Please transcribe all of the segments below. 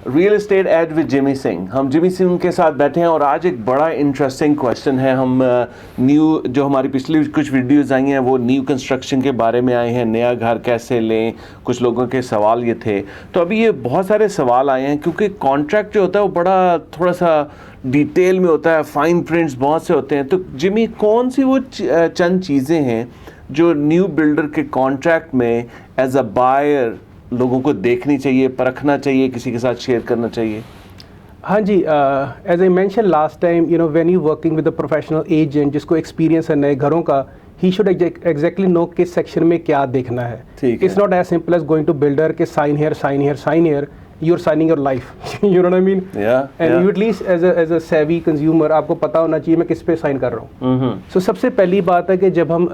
Real estate ad with Jimmy Singh. हम Jimmy Singh के साथ बैठे हैं और आज एक बड़ा इंटरेस्टिंग क्वेश्चन है। हम न्यू जो हमारी पिछली कुछ वीडियोस आई हैं वो न्यू कंस्ट्रक्शन के बारे में आए हैं, नया घर कैसे लें, कुछ लोगों के सवाल ये थे। तो अभी ये बहुत सारे सवाल आए हैं क्योंकि कॉन्ट्रैक्ट जो होता है वो बड़ा थोड़ा सा डिटेल में होता है, फाइन प्रिंट्स बहुत से होते हैं। तो जिमी, कौन सी वो चंद चीज़ें हैं जो न्यू बिल्डर के कॉन्ट्रैक्ट में एज अ बायर लोगों को देखनी चाहिए, परखना चाहिए, किसी के साथ शेयर करना चाहिए? हाँ जी, as I mention last time, you know, when you working with a professional agent जिसको एक्सपीरियंस है नए घरों का, ही शुड एग्जैक्टली नो किस सेक्शन में क्या देखना है। It's not as simple as going to builder के sign here sign here sign here, you're signing your life. You know what I mean? And you at least as a savvy consumer आपको पता होना चाहिए मैं किस पे sign कर रहा हूँ। So सबसे पहली बात है कि जब हम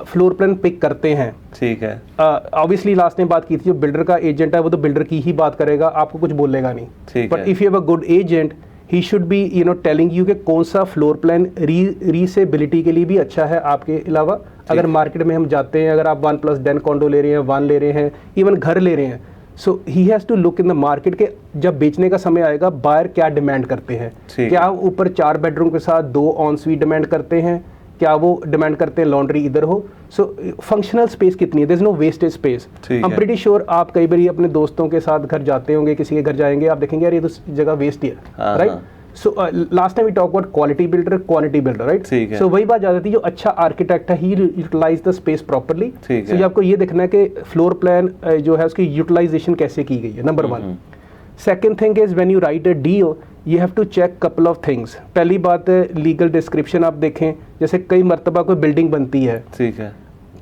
फ्लोर प्लान पिक करते हैं, ठीक है, ऑब्वियसली लास्ट टाइम बात की थी, जो बिल्डर का एजेंट है वो तो बिल्डर की ही बात करेगा, आपको कुछ बोलेगा नहीं। But if you have a good agent, he should B you know telling you कि कौन सा फ्लोर प्लान रीसेबिलिटी के लिए भी अच्छा है। आपके अलावा अगर मार्केट में हम जाते हैं, अगर आप 1+10 कॉन्डो ले रहे हैं, 1 ले रहे हैं, इवन घर ले रहे हैं, so he has to look in the market के जब बेचने का समय आएगा बायर क्या डिमांड करते हैं। क्या ऊपर 4 बेडरूम के साथ 2 ऑन स्वीट डिमांड करते हैं, क्या वो डिमांड करते हैं लॉन्ड्री इधर हो। सो फंक्शनल स्पेस कितनी है, there is no wastage space. I am pretty sure आप कई बार अपने दोस्तों के साथ घर जाते होंगे, किसी के घर जाएंगे, आप देखेंगे यार ये तो जगह वेस्ट ही है, right. So last time we talk about quality builder, quantity builder, right. So वही बात आ जाती है, जो अच्छा आर्किटेक्ट है he utilize the space properly. So आपको ये देखना है कि फ्लोर प्लान जो है उसकी यूटिलाइजेशन कैसे की गई है, number 1। Second thing is when you write a deal you have to check couple of things. पहली बात है लीगल डिस्क्रिप्शन आप देखें, जैसे कई मरतबा कोई बिल्डिंग बनती है, ठीक है,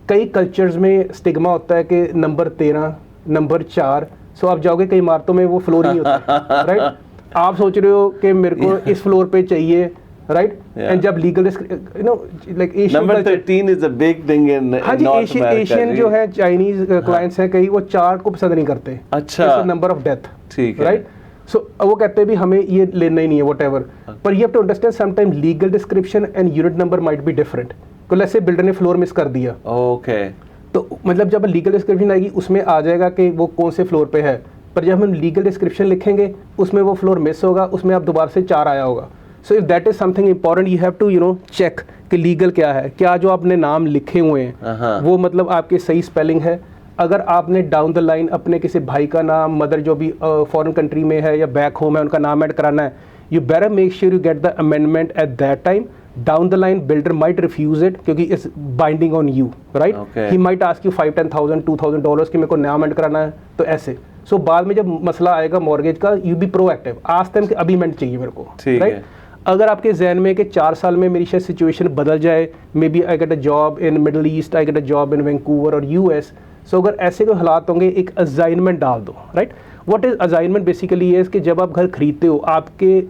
कई कल्चर्स में स्टिग्मा होता है कि नंबर 13, नंबर 4, सो आप जाओगे कई इमारतों में वो फ्लोर नहीं होता, राइट। आप सोच रहे हो कि मेरे को इस फ्लोर पे चाहिए, राइट, एंड जब legal you know like Asian number 13 is a big thing in north America. Asian जो है चाइनीज क्लाइंट्स हैं कई, वो 4 को पसंद नहीं करते। अच्छा, नंबर ऑफ डेथ, ठीक है, राइट। सो वो कहते हैं भी हमें ये लेना ही नहीं है, व्हाटएवर। पर you have to understand sometime legal description and unit number might be different. तो लेट्स से बिल्डर ने फ्लोर मिस कर दिया, ओके, तो मतलब जब लीगल डिस्क्रिप्शन आएगी उसमें आ जाएगा कि वो कौन से फ्लोर पे है। पर जब हम लीगल डिस्क्रिप्शन लिखेंगे उसमें वो फ्लोर मिस होगा, उसमें आप दोबारा से 4 आया होगा। So if that is something important you have to you know check कि लीगल क्या है, क्या जो आपने नाम लिखे हुए हैं वो मतलब आपके सही स्पेलिंग है। अगर आपने डाउन द लाइन अपने किसी भाई का नाम, मदर जो भी फॉरेन कंट्री में है या बैक होम है, उनका नाम ऐड कराना है, you better make sure you get the amendment at that time. Down the line builder might refuse it क्योंकि it's binding on you, right? He might ask you $5,000, $2,000 कि मेरे को नाम ऐड कराना है, तो ऐसे। सो बाद में जब मसला आएगा मॉर्गेज का, you be proactive, ask them कि अभी अमेंड चाहिए मेरे को, राइट। अगर आपके जहन में कि 4 साल में मेरी शायद सिचुएशन बदल जाए, maybe I get a job in Middle East, I get a job in Vancouver और US, सो अगर ऐसे कोई हालात होंगे एक असाइनमेंट डाल दो, right. What is assignment basically है कि जब आप घर खरीदते हो आपके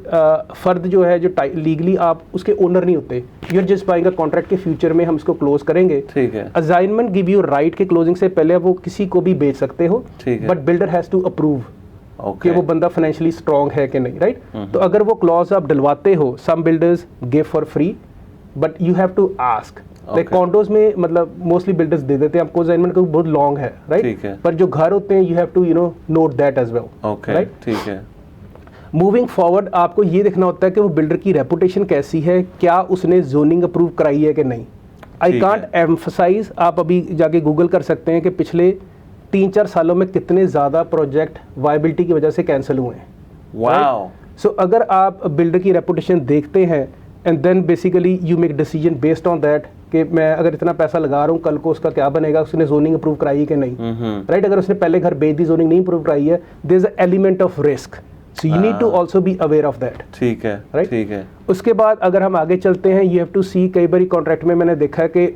फ़र्द जो है जो लीगली आप उसके ओनर नहीं होते, you are just buying a contract के फ्यूचर में हम इसको क्लोज करेंगे, ठीक है। असाइनमेंट गिव यू राइट के क्लोजिंग से पहले वो किसी को भी बेच सकते हो, but builder has to approve कि वो बंदा फाइनेंशियली स्ट्रॉन्ग है कि नहीं, राइट। तो अगर वो क्लॉज आप डलवाते हो, some builders give for free, but you have to ask. Like condos में मतलब मोस्टली बिल्डर्स दे देते हैं आपको असाइनमेंट, क्योंकि बहुत लॉन्ग है, राइट। पर जो घर होते हैं you have to you know note that as well, right, ठीक है। मूविंग फॉरवर्ड आपको ये देखना होता है कि वो बिल्डर की रेपुटेशन कैसी है, क्या उसने जोनिंग अप्रूव कराई है कि नहीं। आई कांट एम्फसाइज, आप अभी जाके गूगल कर सकते हैं कि पिछले 3-4 सालों में कितने ज़्यादा प्रोजेक्ट वायबिलिटी की वजह से कैंसिल हुए हैं। वाओ। सो अगर आप बिल्डर की रेपुटेशन देखते हैं and then basically you make decision based on that कि मैं अगर इतना पैसा लगा रहा हूँ कल को उसका क्या बनेगा, उसने जोनिंग अप्रूव कराई है कि नहीं, राइट। अगर उसने पहले घर बेच दी, जोनिंग नहीं अप्रूव कराई है, there is a element of risk, so you need to also be aware of that, ठीक है, राइट, ठीक है। उसके बाद अगर हम आगे चलते हैं, यू हैव टू सी, कई बार कॉन्ट्रैक्ट में मैंने देखा है कि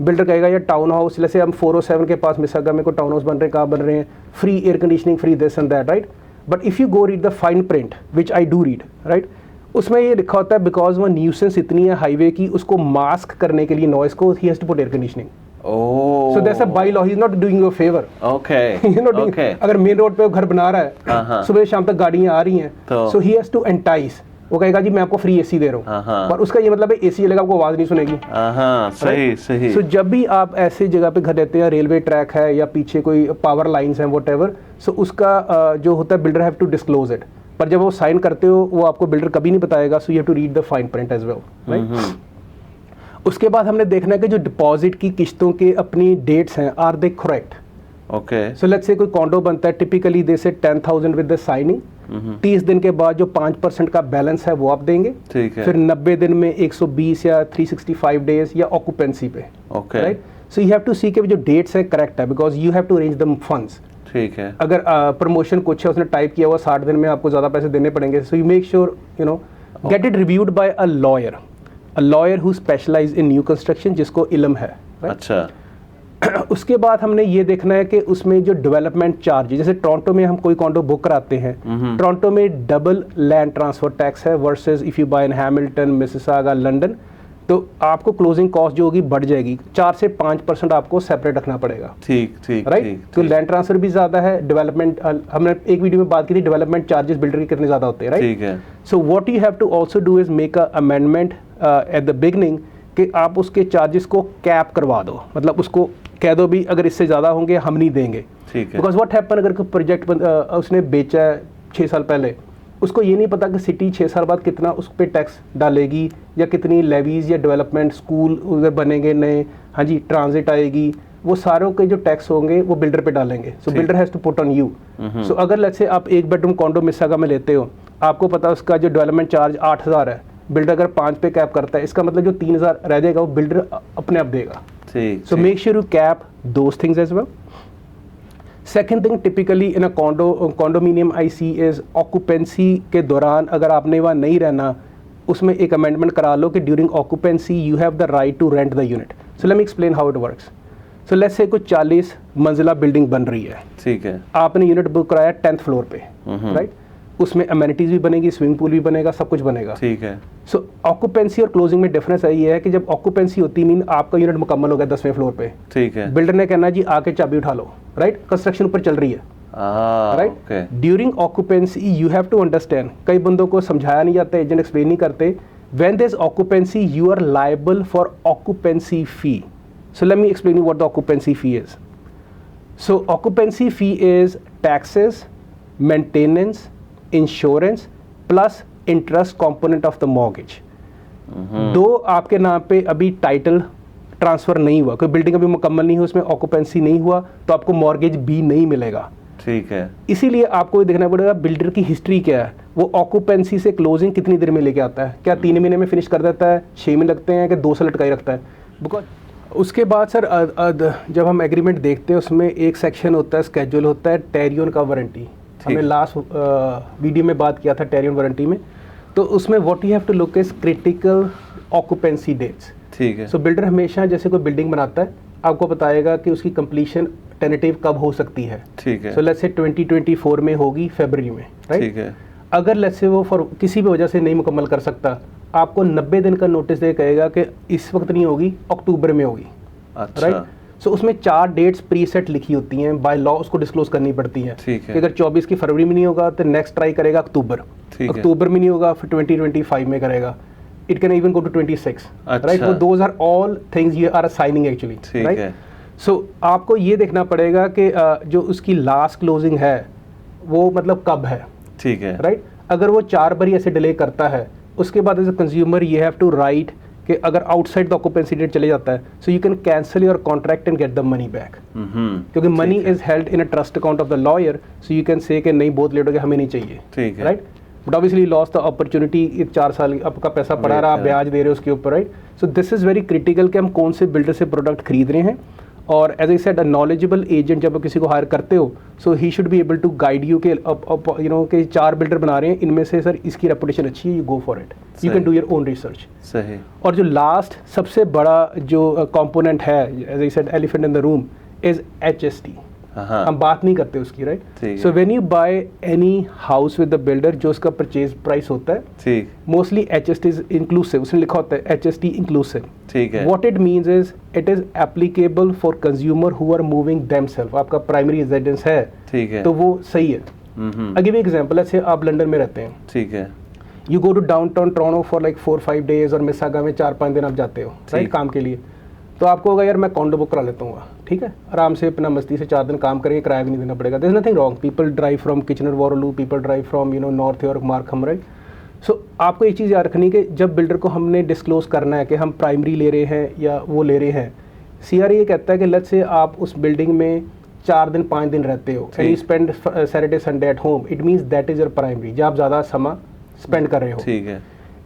बिल्डर कहेगा या टाउन हाउस, जैसे हम 407 के पास मिसागा में को टाउन हाउस बन रहे हैं, कहाँ बन रहे हैं, free air conditioning, free this and that, right. But if you go read the fine print which I do read, right, उसमें ये लिखा होता है बिकॉज वो न्यूसेंस इतनी है हाईवे की, उसको मास्क करने के लिए नॉइस को ही has to put air conditioning. Oh. So that's a bylaw. He's not doing you a favor. Okay. He's not doing. अगर मेन रोड पे वो घर बना रहा है, सुबह शाम तक गाड़ियाँ आ रही हैं, so he has to entice. वो कहेगा जी मैं आपको फ्री एसी दे रहा हूँ, पर उसका ये मतलब है एसी चलेगा, आपको आवाज़ नहीं सुनेगी। सही सही। सो जब भी आप ऐसे जगह पे घर रहते हैं, रेलवे ट्रैक है या पीछे कोई पावर लाइंस हैं व्हाटएवर, सो उसका जो होता है builder have to disclose it, पर जब वो साइन करते हो वो आपको बिल्डर कभी नहीं बताएगा, so you have to read the fine print as well, right. उसके बाद हमने देखना है कि जो डिपॉजिट की किश्तों के अपनी डेट्स हैं, are they correct. Okay, so let's say कोई कॉन्डो बनता है, टिपिकली दे से 10,000 विद द साइनिंग, 30 दिन के बाद जो 5% का बैलेंस है वो आप देंगे, ठीक है। फिर 90 दिन में 120 या 365 डेज या ऑक्यूपेंसी पे, okay, right. So you have to see के जो डेट्स है करेक्ट है, because you have to arrange them funds. ठीक है। अगर प्रमोशन कुछ है उसने टाइप किया हुआ 60 दिन में आपको ज़्यादा पैसे देने पड़ेंगे, so you make sure you know get it reviewed by a lawyer who specialize in new construction, जिसको इल्म है, right? अच्छा। उसके बाद हमने ये देखना है कि उसमें जो डेवलपमेंट चार्ज, जैसे टोरंटो में हम कोई कॉन्डो बुक कराते हैं, टोरंटो में डबल लैंड ट्रांसफर टैक्स है versus if you buy in Hamilton, Mississauga, London, तो आपको क्लोजिंग कॉस्ट जो होगी बढ़ जाएगी, 4 से 5% आपको सेपरेट रखना पड़ेगा। ठीक ठीक, राइट। तो लैंड ट्रांसफर भी ज़्यादा है, डेवलपमेंट, हमने एक वीडियो में बात की थी डेवलपमेंट चार्जेस बिल्डर के कितने ज़्यादा होते हैं, राइट। ठीक है। So what you have to also do is make a amendment at the beginning कि आप उसके चार्जेस को कैप करवा दो, मतलब उसको कह दो भी अगर इससे ज़्यादा होंगे हम नहीं देंगे। ठीक है। बिकॉज व्हाट हैपन, अगर कोई प्रोजेक्ट उसने बेचा है 6 साल पहले, उसको ये नहीं पता कि सिटी 6 साल बाद कितना उस पर टैक्स डालेगी, या कितनी लेवीज या डेवलपमेंट स्कूल उधर बनेंगे नए, हाँ जी, ट्रांजिट आएगी, वो सारों के जो टैक्स होंगे वो बिल्डर पे डालेंगे। So builder has to put on you. So अगर लेट्स से आप 1 बेडरूम कॉन्डो मिसिसागा में लेते हो, आपको पता है उसका जो डेवलपमेंट चार्ज 8,000 है, बिल्डर अगर 5 पे कैप करता है, इसका मतलब जो 3,000 रह जाएगा वो बिल्डर अपने आप देगा। So make sure you cap those things as well. Second thing, typically in a condominium I see is occupancy के दौरान अगर आपने वहाँ नहीं रहना, उसमें एक अमेंडमेंट करा लो कि during occupancy you have the right to rent the unit. So let me explain how it works. So let's say कुछ 40 मंजिला बिल्डिंग बन रही है, ठीक है, आपने यूनिट बुक कराया 10th फ्लोर पे, राइट। उसमें अमेनिटीज भी बनेगी, स्विमिंग पूल भी बनेगा, सब कुछ बनेगा, ठीक है। सो ऑक्यूपेंसी और क्लोजिंग में डिफरेंस ये है कि जब ऑक्यूपेंसी होती मीन आपका यूनिट मुकम्मल हो गया 10वें फ्लोर पे, ठीक है, बिल्डर ने कहना जी आके चाबी उठा लो, राइट, कंस्ट्रक्शन ऊपर चल रही है, right. During occupancy you have to understand, कई बंदों को समझाया नहीं जाता, एजेंट एक्सप्लेन नहीं करते, when there is occupancy you are liable for occupancy fee. So let me explain you what the occupancy fee is. So occupancy fee is taxes, maintenance, insurance plus interest component of the mortgage. दो आपके नाम पे अभी title transfer नहीं हुआ, कोई building अभी मुकम्मल नहीं हुई, उसमें ऑक्यूपेंसी नहीं हुआ, तो आपको मॉर्गेज भी नहीं मिलेगा, ठीक है। इसीलिए आपको ये देखना पड़ेगा बिल्डर की हिस्ट्री क्या है, वो ऑक्यूपेंसी से क्लोजिंग कितनी देर में लेके आता है, क्या 3 महीने में फिनिश कर देता है, 6 महीने लगते हैं, कि 2 साल लटकाई रखता है। बिकॉज उसके बाद सर जब हम एग्रीमेंट देखते हैं उसमें एक सेक्शन होता है, स्केड्यूल होता है टेरियन का वारंटी, हमने लास्ट वीडियो में बात किया था टेरियन वारंटी में, तो उसमें what you have to look is critical occupancy dates, ठीक है। सो बिल्डर हमेशा जैसे कोई बिल्डिंग बनाता है आपको बताएगा कि उसकी कंप्लीशन टेंटेटिव कब हो सकती है, ठीक है। सो लेट्स से 2024 में होगी फरवरी में, राइट, ठीक है। अगर लेट्स से वो फॉर किसी भी वजह से नहीं मुकम्मल कर सकता, आपको 90 दिन का नोटिस दे कहेगा कि इस वक्त नहीं होगी, अक्टूबर में होगी, राइट। सो उसमें 4 डेट्स प्री सेट लिखी होती हैं, बाय लॉ उसको डिस्क्लोज करनी पड़ती है, ठीक है। कि अगर 24 की फरवरी में नहीं होगा तो नेक्स्ट ट्राई करेगा अक्टूबर, अक्टूबर में नहीं होगा फिर 2025 में करेगा, it can even go to 26, right. वो those are all things you are assigning actually, right. So आपको ये देखना पड़ेगा कि जो उसकी लास्ट क्लोजिंग है वो मतलब कब है, ठीक है, राइट। अगर वो 4 बार ऐसे डिले करता है, उसके बाद as a consumer you have to write कि अगर आउटसाइड द ऑक्यूपेंसी डेट चले जाता है, so you can cancel your contract and get the money back, क्योंकि money is held in a trust account of the lawyer, so you can say कि नहीं बहुत late हो गया, हमें नहीं चाहिए, ठीक है, right. But obviously loss the opportunity, 4 साल आपका पैसा पड़ा रहा, ब्याज दे रहे हो उसके ऊपर, right. So this is very critical कि हम कौन से बिल्डर से प्रोडक्ट खरीद रहे हैं, और as I said a knowledgeable agent जब आप किसी को हायर करते हो, so he should be able to guide you के यू नो कि 4 बिल्डर बना रहे हैं, इनमें से सर इसकी रेपुटेशन अच्छी है, you go for it, you can do your own research, सही। और जो लास्ट सबसे बड़ा जो कंपोनेंट है, as I said elephant in the room is HST, हम बात नहीं करते उसकी, right. So when you buy any house with the builder, जो उसका परचेज प्राइस होता है, ठीक, मोस्टली HST इज इंक्लूसिव, उसने लिखा होता है HST इंक्लूसिव, ठीक है। What it means is it is applicable for consumer who are moving themselves, आपका प्राइमरी रेजिडेंस है, ठीक है, तो वो सही है। आई गिव एग्जांपल, ऐसे आप लंदन में रहते हैं, ठीक है, you go to downtown Toronto for like 4-5 days और मिसागा में 4-5 दिन आप जाते हो राइट काम के लिए, तो आपको होगा यार मैं कॉन्डो बुक करा लेता हूँ, ठीक है, आराम से अपना मस्ती से 4 दिन काम करेंगे, किराया भी नहीं देना पड़ेगा. There is nothing wrong. People drive from Kitchener Waterloo, people drive from North York Markham right. So आपको एक चीज़ याद रखनी कि जब बिल्डर को हमने डिस्क्लोज करना है कि हम प्राइमरी ले रहे हैं या वो ले रहे हैं, CRA ये कहता है कि लेट्स से आप उस बिल्डिंग में 4 दिन 5 दिन रहते हो and you spend Saturday Sunday at home, it means that is your primary, जब आप ज़्यादा समय स्पेंड कर रहे हो. ठीक है.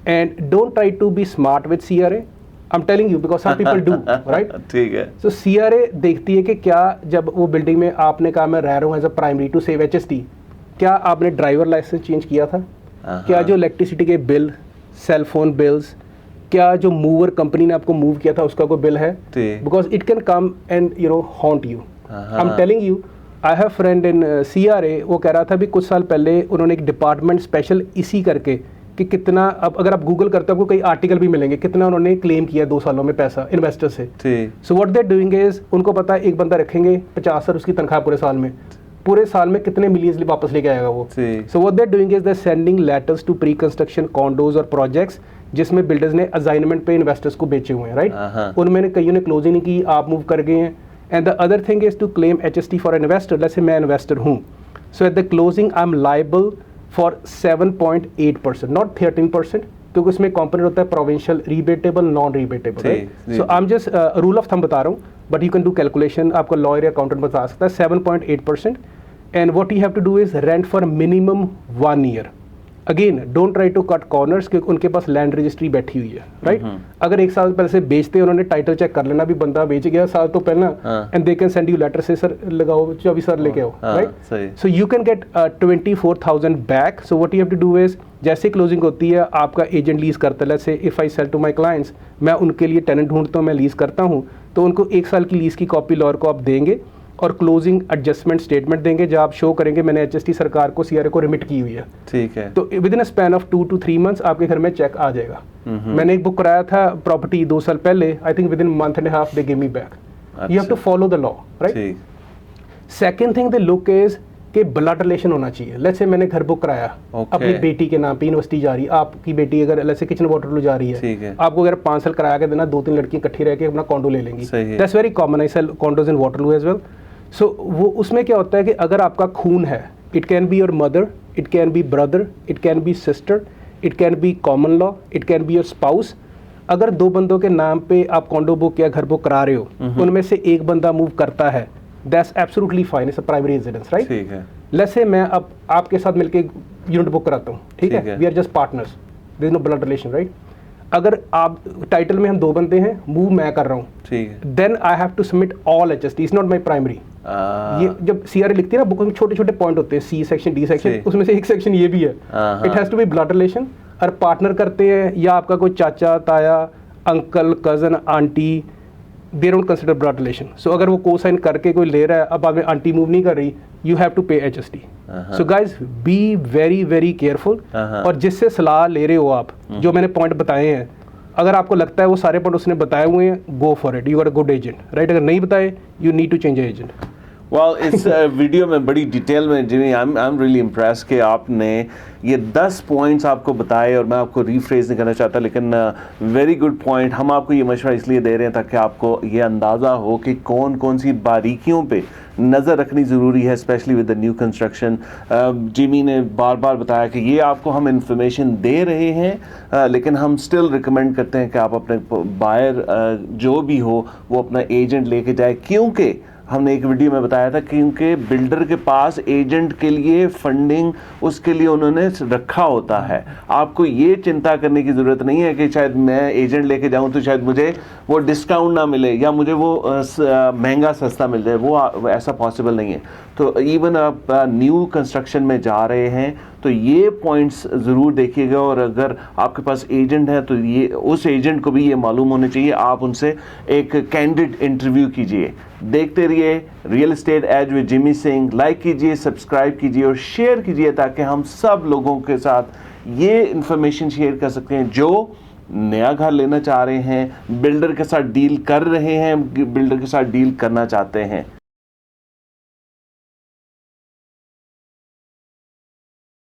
And don't try to be smart with CRA. I am telling you because some people do right. ठीक है. सो CRA देखती है कि क्या जब वो बिल्डिंग में आपने कहा मैं रह रहा हूँ as a primary to save HST, क्या आपने ड्राइवर लाइसेंस चेंज किया था, क्या जो इलेक्ट्रिसिटी के बिल, सेल फोन बिल्स, क्या जो मूवर कंपनी ने आपको मूव किया था उसका कोई बिल है, because it can come and haunt you. I am telling you, I have friend in CRA, वो कह रहा था भी कुछ साल पहले उन्होंने एक डिपार्टमेंट स्पेशल इसी करके कि कितना, अब अगर आप गूगल करते हो आपको कई आर्टिकल भी मिलेंगे कितना उन्होंने क्लेम किया 2 सालों में पैसा इन्वेस्टर से. So what they are doing is, उनको पता है एक बंदा रखेंगे 50 सर उसकी तनख्वाह पूरे साल में कितने मिलियंस वापस लेके आएगा वो. So what they are doing is they sending letters to pre construction condos और प्रोजेक्ट्स जिसमें बिल्डर्स ने असाइनमेंट पे इन्वेस्टर्स को बेचे हुए हैं राइट. उनमें कईयों ने क्लोजिंग नहीं की, आप मूव कर गए हैं. And the other thing is to claim HST for investor. जैसे मैं इन्वेस्टर हूँ, so at the closing I am liable for 7.8%, not 13%, क्योंकि उसमें कॉम्पोनेंट होता है provincial, rebatable, non rebatable right. So I am just rule of thumb बता रहा हूँ, but you can do calculation, आपको लॉयर या अकाउंटेंट बता सकता है. 7.8%. And what you have to do is rent for minimum 1 year. Again don't try to cut corners, क्योंकि उनके पास लैंड रजिस्ट्री बैठी हुई है राइट. अगर 1 साल पहले से बेचते हैं, उन्होंने टाइटल चेक कर लेना भी बंदा बेच गया साल तो पहला, and they can send you letter से सर लगाओ 24 सर लेके आओ right. So you can get 24,000 back. So what you have to do is, जैसे क्लोजिंग होती है आपका एजेंट लीज करता है, say if I sell to my clients, मैं उनके लिए टेनेंट ढूंढता हूँ, मैं लीज करता हूँ, तो उनको 1 साल की लीज की कॉपी लॉयर को आप देंगे और क्लोजिंग एडजस्टमेंट स्टेटमेंट देंगे जब आप शो करेंगे मैंने HST सरकार को CRA को रिमिट की हुई है. ठीक है. तो with in a span of 2 to 3 months आपके घर में चेक आ जाएगा. मैंने एक बुक कराया था प्रॉपर्टी 2 साल पहले, I think within month and half they give me back. You have to follow the law right. Second thing they look is कि ब्लड रिलेशन होना चाहिए. लेट्स से मैंने घर बुक कराया अपनी बेटी के नाम पे, यूनिवर्सिटी जा रही, आपकी बेटी अगर लेट्स से किचन वाटरलू जा रही है, आपको अगर 5 साल कराया के देना, 2-3 लड़कियां इकट्ठी रह के अपना कॉन्डो ले लेंगी. That's very common. I sell condos in Waterloo as well. So वो उसमें क्या होता है कि अगर आपका खून है, it can be your mother, it can be brother, it can be sister, it can be common law, it can be your spouse. अगर 2 बंदों के नाम पे आप कॉन्डो बुक या घर बुक करा रहे हो, उनमें से एक बंदा मूव करता है, that's absolutely fine, it's a primary residence right. ठीक है. लेट्स से मैं अब आपके साथ मिलके यूनिट बुक कराता हूँ, ठीक है, we are just partners, there is no blood relation right. अगर आप टाइटल में हम 2 बंदे हैं, मूव मैं कर रहा हूँ, ठीक है, then I have to submit all HST, it's not my primary. ये जब CRA लिखती है ना बुक में छोटे छोटे पॉइंट होते हैं, C सेक्शन, D सेक्शन, उसमें से एक सेक्शन ये भी है, it has to be blood relation. और पार्टनर करते हैं या आपका कोई चाचा ताया uncle cousin aunty, they don't consider blood relation. So अगर वो को साइन करके कोई ले रहा है, अब आपने आंटी मूव नहीं कर रही, यू हैव टू पे HST. So guys be very very careful. और जिससे सलाह ले रहे हो आप, जो मैंने पॉइंट बताए हैं, अगर आपको लगता है वो सारे पॉइंट उसने बताए हुए हैं, go for it, you are a good agent right. अगर नहीं बताए, you need to change agent. Well, इस वीडियो में बड़ी डिटेल में Jimmy I am really impress कि आपने ये 10 पॉइंट्स आपको बताए, और मैं आपको रीफ्रेज नहीं करना चाहता, लेकिन वेरी गुड पॉइंट. हम आपको ये मशवरा इसलिए दे रहे हैं ताकि आपको ये अंदाज़ा हो कि कौन कौन सी बारीकियों पे नज़र रखनी ज़रूरी है, specially with the new construction. Jimmy ने बार बार बताया कि ये आपको हम इंफॉर्मेशन दे रहे हैं, लेकिन हम स्टिल रिकमेंड करते हैं कि आप अपने बायर जो भी हो वो अपना एजेंट लेके जाए, क्योंकि हमने एक वीडियो में बताया था क्योंकि बिल्डर के पास एजेंट के लिए फंडिंग उसके लिए उन्होंने रखा होता है. आपको ये चिंता करने की ज़रूरत नहीं है कि शायद मैं एजेंट लेके जाऊं तो शायद मुझे वो डिस्काउंट ना मिले या मुझे वो महंगा सस्ता मिल जाए, वो ऐसा पॉसिबल नहीं है. तो इवन आप न्यू कंस्ट्रक्शन में जा रहे हैं तो ये पॉइंट्स ज़रूर देखिएगा, और अगर आपके पास एजेंट है तो ये उस एजेंट को भी ये मालूम होने चाहिए. आप उनसे एक कैंडिड इंटरव्यू कीजिए. देखते रहिए real estate edge with Jimmy Singh. Like कीजिए, सब्सक्राइब कीजिए और शेयर कीजिए, ताकि हम सब लोगों के साथ ये इन्फॉर्मेशन शेयर कर सकते हैं जो नया घर लेना चाह रहे हैं, बिल्डर के साथ डील कर रहे हैं, बिल्डर के साथ डील करना चाहते हैं.